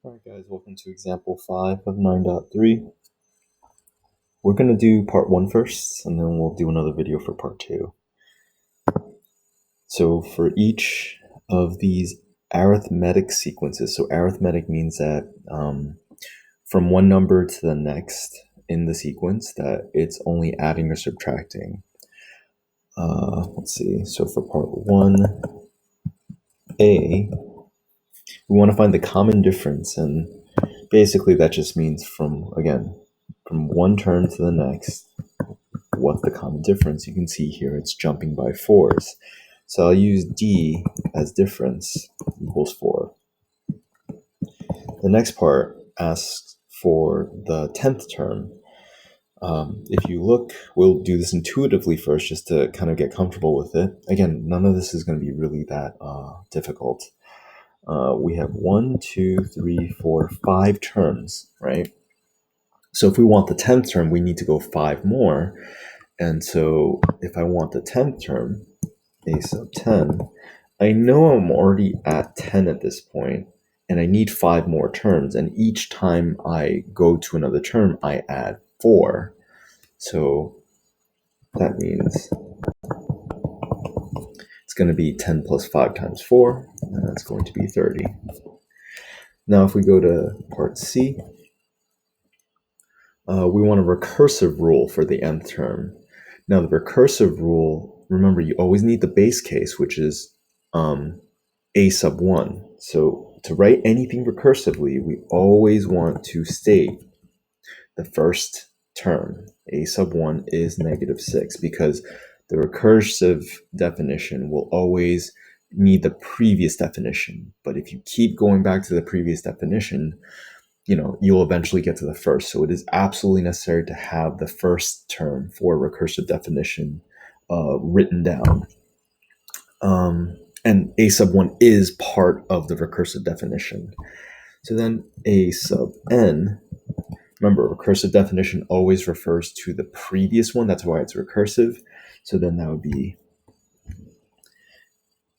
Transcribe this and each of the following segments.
Alright guys, welcome to example 5 of 9.3. We're going to do part 1 first, and then we'll do another video for part 2. So for each of these arithmetic sequences, so arithmetic means that from one number to the next in the sequence, that it's only adding or subtracting. Let's see, so for part 1a, we want to find the common difference, and basically that just means from one term to the next, what's the common difference? You can see here it's jumping by 4s. So I'll use d as difference equals 4. The next part asks for the 10th term. If you look, we'll do this intuitively first just to kind of get comfortable with it. Again, none of this is going to be really that difficult. We have 1, 2, 3, 4, 5 terms, right? So if we want the 10th term, we need to go 5 more. And so if I want the 10th term, a sub 10, I know I'm already at 10 at this point, and I need 5 more terms. And each time I go to another term, I add 4. So that means it's going to be 10 plus 5 times 4, and that's going to be 30. Now if we go to part C, we want a recursive rule for the nth term. Now the recursive rule, remember, you always need the base case, which is a sub 1. So to write anything recursively, we always want to state the first term. A sub 1 is -6, because the recursive definition will always need the previous definition. But if you keep going back to the previous definition, you'll eventually get to the first. So it is absolutely necessary to have the first term for recursive definition written down. And a sub 1 is part of the recursive definition. So then a sub n, remember, recursive definition always refers to the previous one. That's why it's recursive. So then that would be,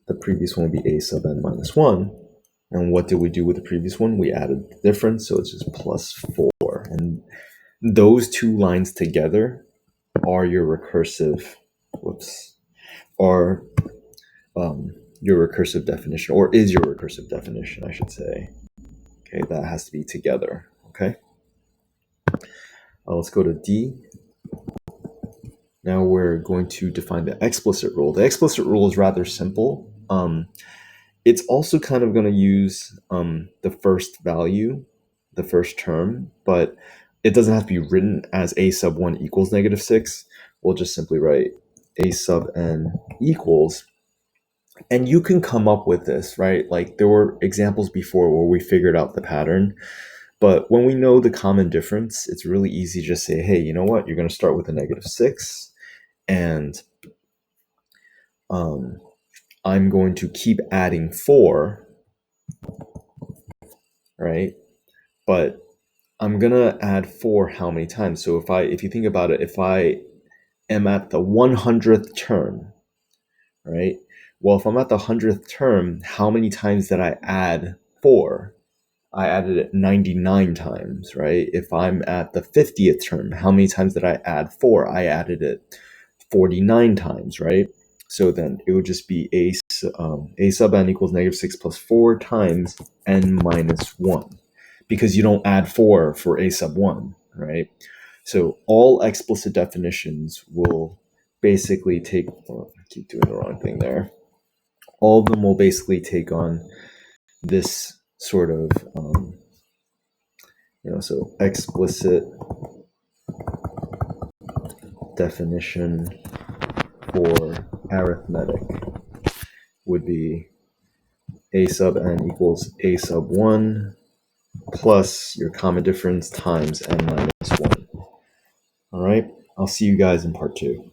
the previous one would be a sub n minus 1. And what did we do with the previous one? We added the difference, so it's just plus 4. And those two lines together are your recursive, your recursive definition, or is your recursive definition, I should say. Okay, that has to be together, okay? Let's go to D. Now we're going to define the explicit rule. The explicit rule is rather simple. It's also kind of going to use the first value, the first term, but it doesn't have to be written as a sub 1 equals -6. We'll just simply write a sub n equals, and you can come up with this, right? Like there were examples before where we figured out the pattern, but when we know the common difference, it's really easy to just say, hey, you know what? You're going to start with a -6, and I'm going to keep adding 4, right? But I'm going to add 4 how many times? So if you think about it, if I am at the 100th term, right? Well, if I'm at the 100th term, how many times did I add 4? I added it 99 times, right? If I'm at the 50th term, how many times did I add 4? I added it 49 times, right? So then it would just be a sub n equals -6 plus 4 times n minus 1, because you don't add 4 for a sub 1, right? So all explicit definitions will basically take, I keep doing the wrong thing there. All of them will basically take on this sort of, so explicit definition for arithmetic would be a sub n equals a sub 1 plus your common difference times n minus 1. All right, I'll see you guys in part 2.